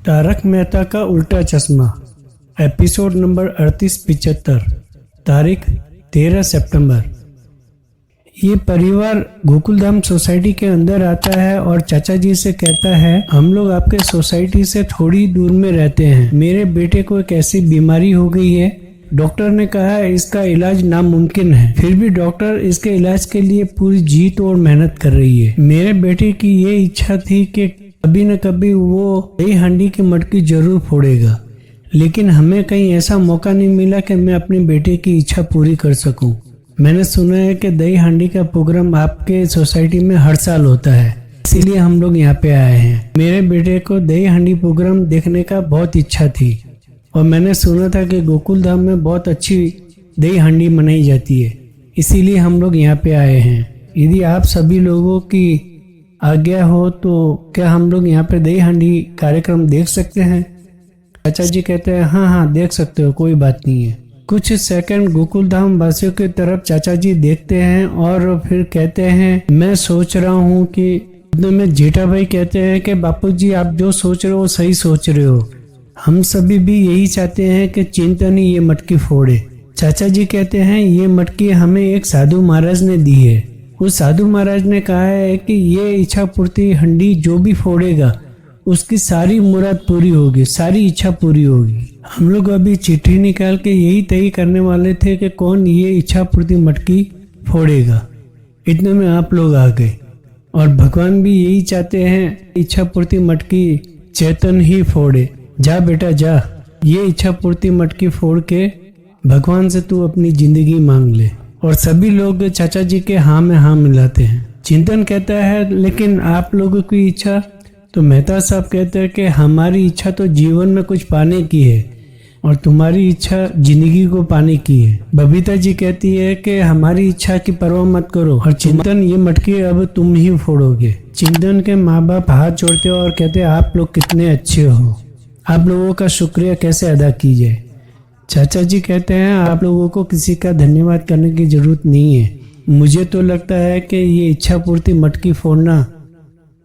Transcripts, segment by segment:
तारक मेहता का उल्टा चश्मा एपिसोड नंबर 3875 तारीख 13 सितंबर। ये परिवार गोकुलधाम सोसाइटी के अंदर आता है और चाचा जी से कहता है, हम लोग आपके सोसाइटी से थोड़ी दूर में रहते हैं। मेरे बेटे को एक ऐसी बीमारी हो गई है, डॉक्टर ने कहा है इसका इलाज नामुमकिन है। फिर भी डॉक्टर इसके इलाज के लिए पूरी जी तोड़ मेहनत कर रही है। मेरे बेटे की ये इच्छा थी कि कभी न कभी वो दही हांडी की मटकी जरूर फोड़ेगा, लेकिन हमें कहीं ऐसा मौका नहीं मिला कि मैं अपने बेटे की इच्छा पूरी कर सकूं। मैंने सुना है कि दही हांडी का प्रोग्राम आपके सोसाइटी में हर साल होता है, इसीलिए हम लोग यहाँ पे आए हैं। मेरे बेटे को दही हांडी प्रोग्राम देखने का बहुत इच्छा थी और मैंने सुना था कि गोकुलधाम में बहुत अच्छी दही हांडी मनाई जाती है, इसीलिए हम लोग यहाँ पे आए हैं। यदि आप सभी लोगों की आज्ञा हो तो क्या हम लोग यहाँ पे दही हांडी कार्यक्रम देख सकते हैं? चाचा जी कहते हैं हाँ देख सकते हो, कोई बात नहीं है। कुछ सेकंड गोकुलधाम वासियों की तरफ चाचा जी देखते हैं और फिर कहते हैं, मैं सोच रहा हूँ कि में जेठा भाई कहते हैं कि बापूजी आप जो सोच रहे हो सही सोच रहे हो, हम सभी भी यही चाहते हैं कि चिंतन ही ये मटकी फोड़े। चाचा जी कहते हैं ये मटकी हमें एक साधु महाराज ने दी है। उस साधु महाराज ने कहा है कि ये इच्छा पूर्ति हंडी जो भी फोड़ेगा उसकी सारी मुराद पूरी होगी, सारी इच्छा पूरी होगी। हम लोग अभी चिट्ठी निकाल के यही तय करने वाले थे कि कौन ये इच्छा पूर्ति मटकी फोड़ेगा। इतने में आप लोग आ गए और भगवान भी यही चाहते हैं इच्छा पूर्ति मटकी चेतन ही फोड़े। जा बेटा जा, ये इच्छा पूर्ति मटकी फोड़ के भगवान से तू अपनी जिंदगी मांग ले। और सभी लोग चाचा जी के हाँ में हाँ मिलाते हैं। चिंतन कहता है लेकिन आप लोगों की इच्छा? तो मेहता साहब कहते हैं कि हमारी इच्छा तो जीवन में कुछ पाने की है और तुम्हारी इच्छा जिंदगी को पाने की है। बबीता जी कहती है कि हमारी इच्छा की परवाह मत करो और चिंतन ये मटकी अब तुम ही फोड़ोगे। चिंतन के माँ बाप हाथ जोड़ते हो और कहते हैं आप लोग कितने अच्छे हो, आप लोगों का शुक्रिया कैसे अदा की जाए। चाचा जी कहते हैं आप लोगों को किसी का धन्यवाद करने की जरूरत नहीं है। मुझे तो लगता है कि ये इच्छा पूर्ति मटकी फोड़ना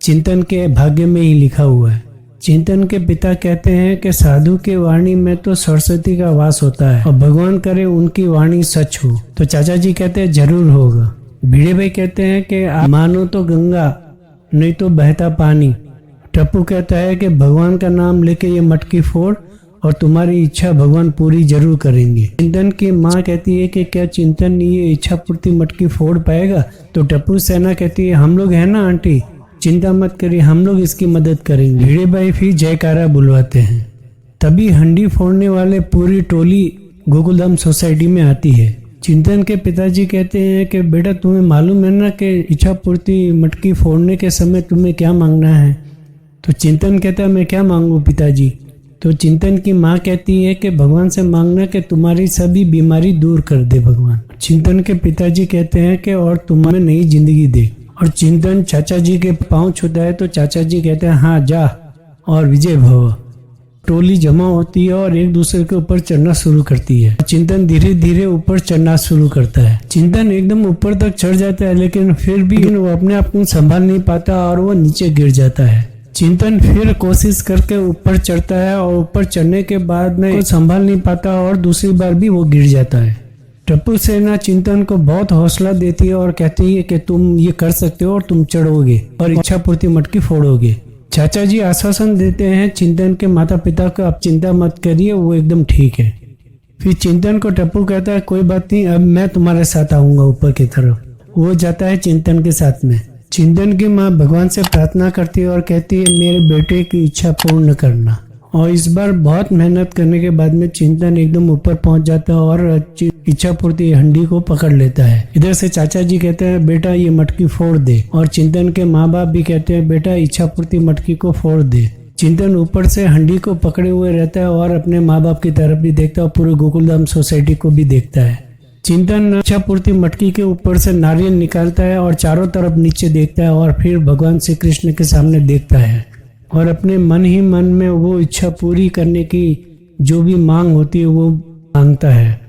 चिंतन के भाग्य में ही लिखा हुआ है। चिंतन के पिता कहते हैं कि साधु की वाणी में तो सरस्वती का वास होता है और भगवान करे उनकी वाणी सच हो। तो चाचा जी कहते हैं जरूर होगा। भिड़े भाई कहते हैं कि आप मानो तो गंगा नहीं तो बहता पानी। टप्पू कहता है कि भगवान का नाम लेके ये मटकी फोड़ और तुम्हारी इच्छा भगवान पूरी जरूर करेंगे। चिंतन की माँ कहती है कि क्या चिंतन ये इच्छा पूर्ति मटकी फोड़ पाएगा? तो टप्पू सेना कहती है हम लोग हैं ना आंटी, चिंता मत करिए, हम लोग इसकी मदद करेंगे। भिड़े भाई फिर जयकारा बुलवाते हैं। तभी हंडी फोड़ने वाले पूरी टोली गोकुलधाम सोसाइटी में आती है। चिंतन के पिताजी कहते हैं कि बेटा तुम्हें मालूम है ना कि इच्छा पूर्ति मटकी फोड़ने के समय तुम्हें क्या मांगना है? तो चिंतन कहता है मैं क्या मांगू पिताजी? तो चिंतन की माँ कहती है कि भगवान से मांगना कि तुम्हारी सभी बीमारी दूर कर दे भगवान। चिंतन के पिताजी कहते हैं कि और तुम्हें नई जिंदगी दे। और चिंतन चाचा जी के पांव छूता है तो चाचा जी कहते हैं हाँ जा और विजय भव। टोली जमा होती है और एक दूसरे के ऊपर चढ़ना शुरू करती है। चिंतन धीरे धीरे ऊपर चढ़ना शुरू करता है। चिंतन एकदम ऊपर तक चढ़ जाता है लेकिन फिर भी वो अपने आप को संभाल नहीं पाता और वो नीचे गिर जाता है। चिंतन फिर कोशिश करके ऊपर चढ़ता है और ऊपर चढ़ने के बाद में संभाल नहीं पाता और दूसरी बार भी वो गिर जाता है। टप्पू सेना चिंतन को बहुत हौसला देती है और कहती है कि तुम ये कर सकते हो और तुम चढ़ोगे और इच्छा पूर्ति मटकी फोड़ोगे। चाचा जी आश्वासन देते हैं चिंतन के माता पिता को, आप चिंता मत करिए, वो एकदम ठीक है। फिर चिंतन को टप्पू कहता है कोई बात नहीं, अब मैं तुम्हारे साथ आऊंगा ऊपर की तरफ। वो जाता है चिंतन के साथ में। चिंतन की माँ भगवान से प्रार्थना करती है और कहती है मेरे बेटे की इच्छा पूर्ण करना। और इस बार बहुत मेहनत करने के बाद में चिंतन एकदम ऊपर पहुंच जाता है और इच्छा पूर्ति हंडी को पकड़ लेता है। इधर से चाचा जी कहते हैं बेटा ये मटकी फोड़ दे और चिंतन के माँ बाप भी कहते हैं बेटा इच्छा पूर्ति मटकी को फोड़ दे। चिंतन ऊपर से हंडी को पकड़े हुए रहता है और अपने माँ बाप की तरफ भी देखता है और पूरे गोकुलधाम सोसाइटी को भी देखता है। चिंतन इच्छा पूर्ति मटकी के ऊपर से नारियल निकालता है और चारों तरफ नीचे देखता है और फिर भगवान श्री कृष्ण के सामने देखता है और अपने मन ही मन में वो इच्छा पूरी करने की जो भी मांग होती है वो मांगता है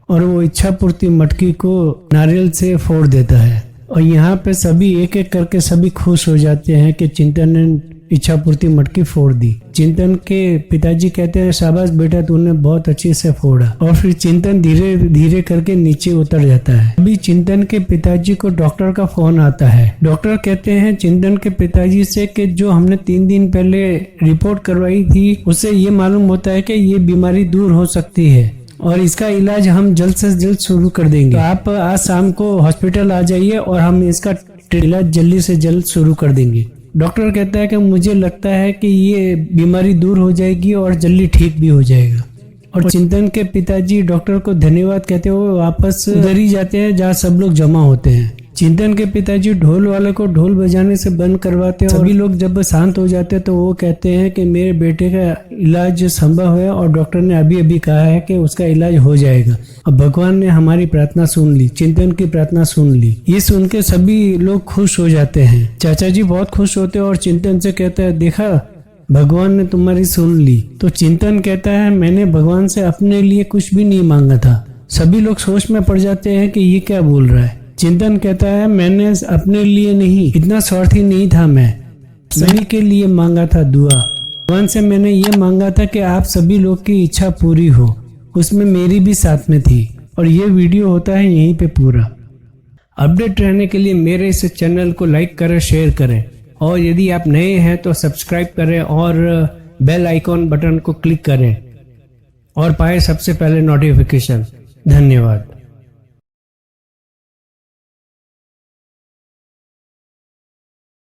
और वो इच्छा पूर्ति मटकी को नारियल से फोड़ देता है। और यहाँ पे सभी एक एक करके सभी खुश हो जाते हैं कि चिंतन ने इच्छा पूर्ति मटकी फोड़ दी। चिंतन के पिताजी कहते हैं, शाबाश बेटा, तूने बहुत अच्छे से फोड़ा। और फिर चिंतन धीरे धीरे करके नीचे उतर जाता है। अभी चिंतन के पिताजी को डॉक्टर का फोन आता है। डॉक्टर कहते हैं चिंतन के पिताजी से कि जो हमने 3 दिन पहले रिपोर्ट करवाई थी उससे ये मालूम होता है कि ये बीमारी दूर हो सकती है और इसका इलाज हम जल्द से जल्द शुरू कर देंगे। तो आप आज शाम को हॉस्पिटल आ जाइए और हम इसका इलाज जल्दी से जल्द शुरू कर देंगे। डॉक्टर कहता है कि मुझे लगता है कि ये बीमारी दूर हो जाएगी और जल्दी ठीक भी हो जाएगा। और चिंतन के पिताजी डॉक्टर को धन्यवाद कहते हुए वापस उधर ही जाते हैं जहाँ सब लोग जमा होते हैं। चिंतन के पिताजी ढोल वाले को ढोल बजाने से बंद करवाते हैं। सभी लोग जब शांत हो जाते हैं तो वो कहते हैं कि मेरे बेटे का इलाज संभव है और डॉक्टर ने अभी अभी कहा है कि उसका इलाज हो जाएगा। अब भगवान ने हमारी प्रार्थना सुन ली, चिंतन की प्रार्थना सुन ली। ये सुन के सभी लोग खुश हो जाते हैं। चाचा जी बहुत खुश होते हैं और चिंतन से कहते हैं, देखा भगवान ने तुम्हारी सुन ली। तो चिंतन कहता है, मैंने भगवान से अपने लिए कुछ भी नहीं मांगा था। सभी लोग सोच में पड़ जाते हैं कि ये क्या बोल रहा है। चिंतन कहता है, मैंने अपने लिए नहीं, इतना स्वार्थी नहीं था, मैं सभी के लिए मांगा था दुआ। भगवान से मैंने ये मांगा था कि आप सभी लोग की इच्छा पूरी हो, उसमें मेरी भी साथ में थी। और ये वीडियो होता है यहीं पे पूरा। अपडेट रहने के लिए मेरे इस चैनल को लाइक करें, शेयर करें और यदि आप नए हैं तो सब्सक्राइब करें और बेल आइकॉन बटन को क्लिक करें और पाए सबसे पहले नोटिफिकेशन। धन्यवाद।